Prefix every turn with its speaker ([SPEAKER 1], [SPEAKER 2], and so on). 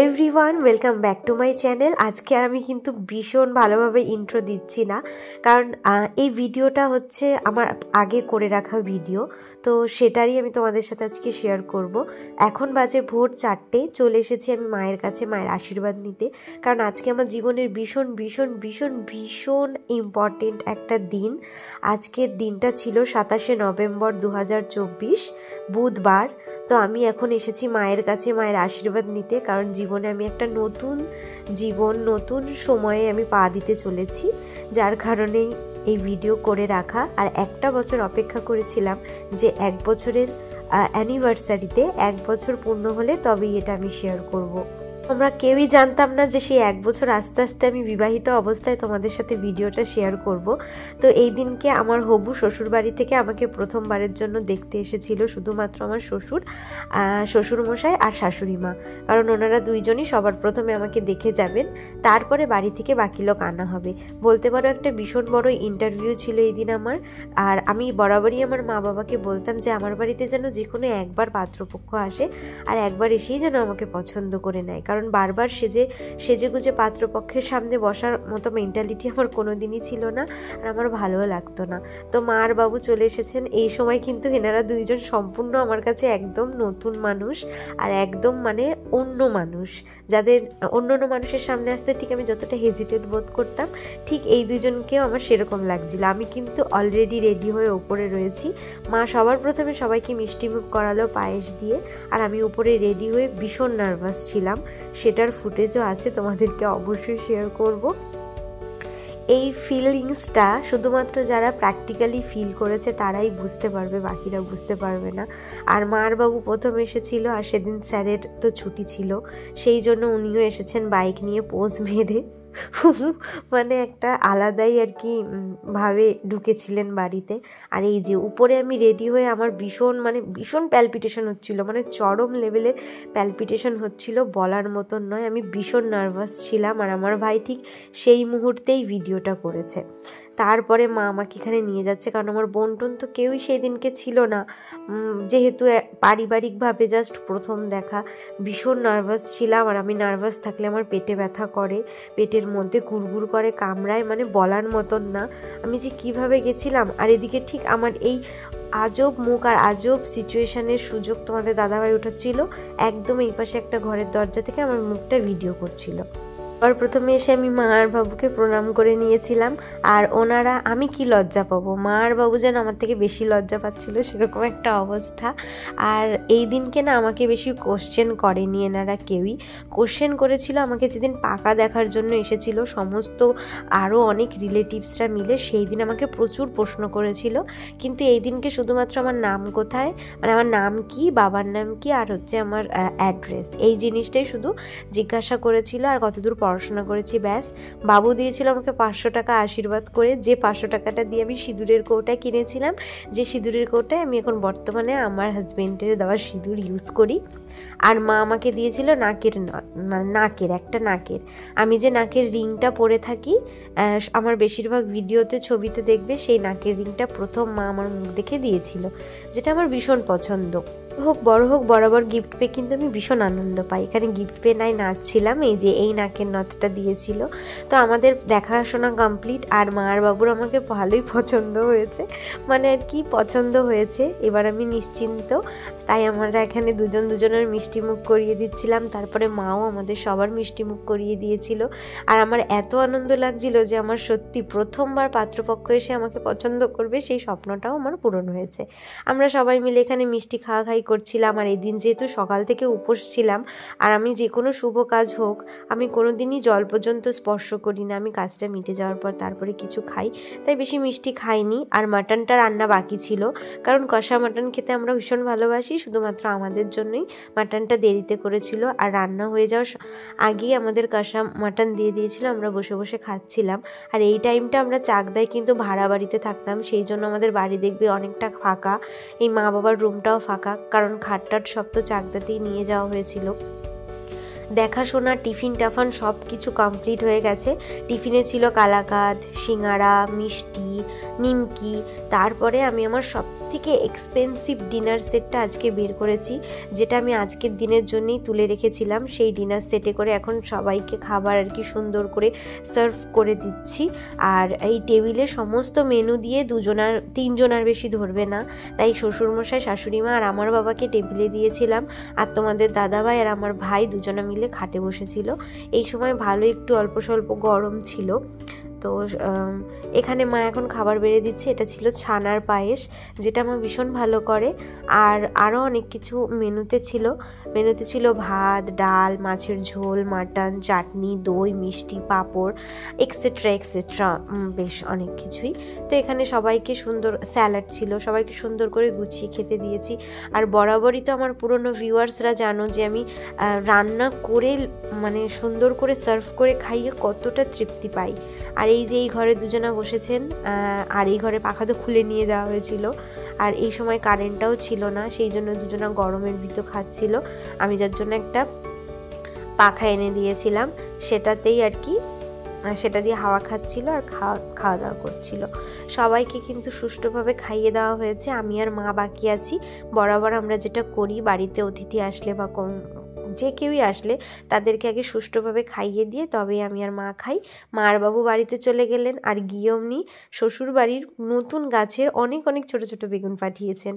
[SPEAKER 1] Everyone welcome back to my channel. আজকে আমি কিন্তু ভীষণ ভালোভাবে ইন্ট্রো দিচ্ছি না, কারণ এই ভিডিওটা হচ্ছে আমার আগে করে রাখা ভিডিও, তো সেটারই আমি তোমাদের সাথে আজকে শেয়ার করব। এখন বাজে ভোর 4টে, চলে এসেছি আমি মায়ের কাছে মায়ের আশীর্বাদ নিতে, কারণ আজকে আমার জীবনের ভীষণ ভীষণ ভীষণ ভীষণ ইম্পর্টেন্ট একটা দিন। আজকের দিনটা ছিল 27শে নভেম্বর 2024 বুধবার। তো আমি এখন এসেছি মায়ের কাছে মায়ের আশীর্বাদ নিতে, কারণ জীবনে আমি একটা নতুন সময়ে আমি পা দিতে চলেছি, যার কারণেই এই ভিডিও করে রাখা। আর একটা বছর অপেক্ষা করেছিলাম যে 1 বছরের অ্যানিভার্সারিতে 1 বছর পূর্ণ হলে তবেই এটা আমি শেয়ার করব। আমরা কেউই জানতাম না যে সেই 1 বছর আস্তে আস্তে আমি বিবাহিত অবস্থায় তোমাদের সাথে ভিডিওটা শেয়ার করব। তো এই দিনকে আমার হবু শ্বশুর বাড়ি থেকে আমাকে প্রথমবারের জন্য দেখতে এসেছিল শুধুমাত্র আমার শ্বশুরমশাই আর শাশুড়ি মা, কারণ ওনারা দুইজনই সবার প্রথমে আমাকে দেখে যাবেন, তারপরে বাড়ি থেকে বাকি লোক আনা হবে। বলতে পারো একটা ভীষণ বড় ইন্টারভিউ ছিল এই দিন আমার। আর আমি বরাবরই আমার মা বাবাকে বলতাম যে আমার বাড়িতে যেন যে কোনো একবার পাত্রপক্ষ আসে আর একবার এসেই যেন আমাকে পছন্দ করে নেয়, কারণ বারবার সেজেগুজে পাত্রপক্ষের সামনে বসার মতো মেন্টালিটি আমার কোনোদিনই ছিল না, আর আমার ভালোও লাগতো না। তো মা আর বাবু চলে এসেছেন এই সময়, কিন্তু এনারা দুইজন সম্পূর্ণ আমার কাছে একদম নতুন মানুষ, আর একদম মানে অন্য মানুষ, যাদের অন্য মানুষের সামনে আসতে ঠিক আমি যতটা হেজিটেট বোধ করতাম, ঠিক এই দুজনকেও আমার সেরকম লাগছিল। আমি কিন্তু অলরেডি রেডি হয়ে ওপরে রয়েছি। মা সবার প্রথমে সবাইকে মিষ্টিমুখ করালো পায়েস দিয়ে, আর আমি উপরে রেডি হয়ে ভীষণ নার্ভাস ছিলাম। সেটার ফুটেজও আছে, তোমাদেরকে অবশ্যই শেয়ার করব। এই ফিলিংসটা শুধুমাত্র যারা প্র্যাকটিক্যালি ফিল করেছে তারাই বুঝতে পারবে, বাকিরা বুঝতে পারবে না। আর মার বাবু প্রথম এসেছিল, আর সেদিন স্যারের তো ছুটি ছিল, সেই জন্য উনিও এসেছেন বাইক নিয়ে পোজ মেরে। মানে একটা আলাদাই আর কি ভাবে ঢুকেছিলেন বাড়িতে। আর এই যে উপরে আমি রেডি হয়ে আমার ভীষণ প্যালপিটেশন হচ্ছিল, মানে চরম লেভেলের প্যালপিটেশন হচ্ছিল, বলার মতন নয়। আমি ভীষণ নার্ভাস ছিলাম, আর আমার ভাই ঠিক সেই মুহূর্তেই ভিডিওটা করেছে। তারপরে মা আমাকে এখানে নিয়ে যাচ্ছে, কারণ আমার বোন টোন তো কেউই সেই দিনকে ছিল না, যেহেতু পারিবারিকভাবে জাস্ট প্রথম দেখা। ভীষণ নার্ভাস ছিলাম, আর আমি নার্ভাস থাকলে আমার পেটে ব্যথা করে, পেটের মধ্যে গুড়গুড় করে কামড়ায়, মানে বলার মতন না। আমি যে কিভাবে গেছিলাম, আর এদিকে ঠিক আমার এই আজব মুখ আর আজব সিচুয়েশনের সুযোগ তোমাদের দাদাভাই উঠাচ্ছিল, একদম এই পাশে একটা ঘরের দরজা থেকে আমার মুখটা ভিডিও করছিল। আর প্রথমে এসে আমি মা আর বাবুকে প্রণাম করে নিয়েছিলাম, আর ওনারা, আমি কি লজ্জা পাবো, মা আর বাবু যেন আমার থেকে বেশি লজ্জা পাচ্ছিল সেরকম একটা অবস্থা। আর এই দিনকে না আমাকে বেশি কোশ্চেন করেনি এনারা, কেউই কোশ্চেন করেছিল আমাকে যেদিন পাকা দেখার জন্য এসেছিল সমস্ত আরও অনেক রিলেটিভসরা মিলে, সেই দিন আমাকে প্রচুর প্রশ্ন করেছিল। কিন্তু এই দিনকে শুধুমাত্র আমার নাম কোথায়, মানে আমার নাম কি, বাবার নাম কি, আর হচ্ছে আমার অ্যাড্রেস, এই জিনিসটাই শুধু জিজ্ঞাসা করেছিল, আর কতদূর পড়াশোনা করেছি ব্যাস। বাবু দিয়েছিল আমাকে 500 টাকা আশীর্বাদ করে, যে 500 টাকাটা দিয়ে আমি সিঁদুরের কৌটা কিনেছিলাম, যে সিঁদুরের কৌটায় আমি এখন বর্তমানে আমার হাজবেন্ডের দেওয়া সিঁদুর ইউজ করি। আর মা আমাকে দিয়েছিল নাকের আমি যে নাকের রিংটা পরে থাকি, আমার বেশিরভাগ ভিডিওতে ছবিতে দেখবে সেই নাকের রিংটা প্রথম মা আমার মুখ দেখে দিয়েছিল, যেটা আমার ভীষণ পছন্দ। হোক বড় হোক, বরাবর গিফট পেয়ে কিন্তু আমি ভীষণ আনন্দ পাই। এখানে গিফট পেয়ে নাই নাচছিলাম, এই যে এই নাকের নথটা দিয়েছিল। তো আমাদের দেখাশোনা কমপ্লিট, আর মা আর বাবুর আমাকে ভালোই পছন্দ হয়েছে, মানে আর কি পছন্দ হয়েছে। এবার আমি নিশ্চিন্ত, তাই আমরা এখানে দুজনের মিষ্টি মুখ করিয়ে দিচ্ছিলাম, তারপরে মাও আমাদের সবার মিষ্টি মুখ করিয়ে দিয়েছিল। আর আমার এত আনন্দ লাগছিল যে আমার সত্যি প্রথমবার পাত্রপক্ষ এসে আমাকে পছন্দ করবে, সেই স্বপ্নটাও আমার পূরণ হয়েছে। আমরা সবাই মিলে এখানে মিষ্টি খাওয়াখাই করছিলাম। আর এই দিন যেহেতু সকাল থেকে উপোস ছিলাম, আর আমি যে কোনো শুভ কাজ হোক আমি কোনো দিনই জল পর্যন্ত স্পর্শ করি না, আমি কাজটা মিটে যাওয়ার পর তারপরে কিছু খাই, তাই বেশি মিষ্টি খাইনি। আর মাটনটা রান্না বাকি ছিল, কারণ কষা মাটন খেতে আমরা ভীষণ ভালোবাসি, শুধুমাত্র আমাদের জন্যই মাটনটা দেরিতে করেছিল। আর রান্না হয়ে যাওয়ার আগেই আমাদের কষা মাটন দিয়ে দিয়েছিল, আমরা বসে বসে খাচ্ছিলাম। আর এই টাইমটা আমরা চাকদায় কিন্তু ভাড়া বাড়িতে থাকতাম, সেই জন্য আমাদের বাড়ি দেখবে অনেকটা ফাঁকা, এই মা বাবার রুমটাও ফাঁকা, কারণ খাটটাট সব তো চাকদাতেই নিয়ে যাওয়া হয়েছিল। দেখাশোনা টিফিন টাফান সব কিছু কমপ্লিট হয়ে গেছে। টিফিনে ছিল কালাকাঁদ, সিঙ্গারা, মিষ্টি, নিমকি। তারপরে আমি আমার সব থেকে এক্সপেন্সিভ ডিনার সেটটা আজকে বের করেছি, যেটা আমি আজকের দিনের জন্যই তুলে রেখেছিলাম। সেই ডিনার সেটে করে এখন সবাইকে খাবার আর কি সুন্দর করে সার্ভ করে দিচ্ছি। আর এই টেবিলে সমস্ত মেনু দিয়ে 3জনার বেশি ধরবে না, তাই শ্বশুরমশাই, শাশুড়ি মা আর আমার বাবাকে টেবিলে দিয়েছিলাম, আর তোমাদের দাদাভাই আর আমার ভাই দুজনে মিলে খাটে বসেছিল। এই সময় ভালো একটু অল্প স্বল্প গরম ছিল। তো এখানে মা এখন খাবার বেড়ে দিচ্ছে। এটা ছিল ছানার পায়েস, যেটা মা ভীষণ ভালো করে। আর আরও অনেক কিছু মেনুতে ছিল ভাত, ডাল, মাছের ঝোল, মাটন, চাটনি, দই, মিষ্টি, পাঁপড়, এক্সেট্রা এক্সেট্রা, বেশ অনেক কিছুই। তো এখানে সবাইকে সুন্দর স্যালাড ছিল, সবাইকে সুন্দর করে গুছিয়ে খেতে দিয়েছি। আর বরাবরই তো আমার পুরনো ভিউয়ার্সরা জানো যে আমি রান্না করে মানে সুন্দর করে সার্ভ করে খাইয়ে কতটা তৃপ্তি পাই। আর এই যে এই ঘরে দুজনা বসেছেন, আর এই ঘরে পাখা তো খুলে নিয়ে যাওয়া হয়েছিল, আর এই সময় কারেন্টটাও ছিল না, সেই জন্য দুজনা গরমের ভিতর খাচ্ছিল। আমি যার জন্য একটা পাখা এনে দিয়েছিলাম, সেটাতেই আর কি সেটা দিয়ে হাওয়া খাচ্ছিল আর খাওয়া দাওয়া করছিল। সবাইকে কিন্তু সুষ্ঠুভাবে খাইয়ে দেওয়া হয়েছে। আমি আর মা বাকি আছি। বরাবর আমরা যেটা করি, বাড়িতে অতিথি আসলে বা যে কেউই আসলে তাদেরকে আগে সুষ্ঠুভাবে খাইয়ে দিয়ে তবেই আমি আর মা খাই। মা আর বাবু বাড়িতে চলে গেলেন, আর গিয়মনি শ্বশুর বাড়ির নতুন গাছের অনেক অনেক ছোট ছোট বেগুন পাঠিয়েছেন।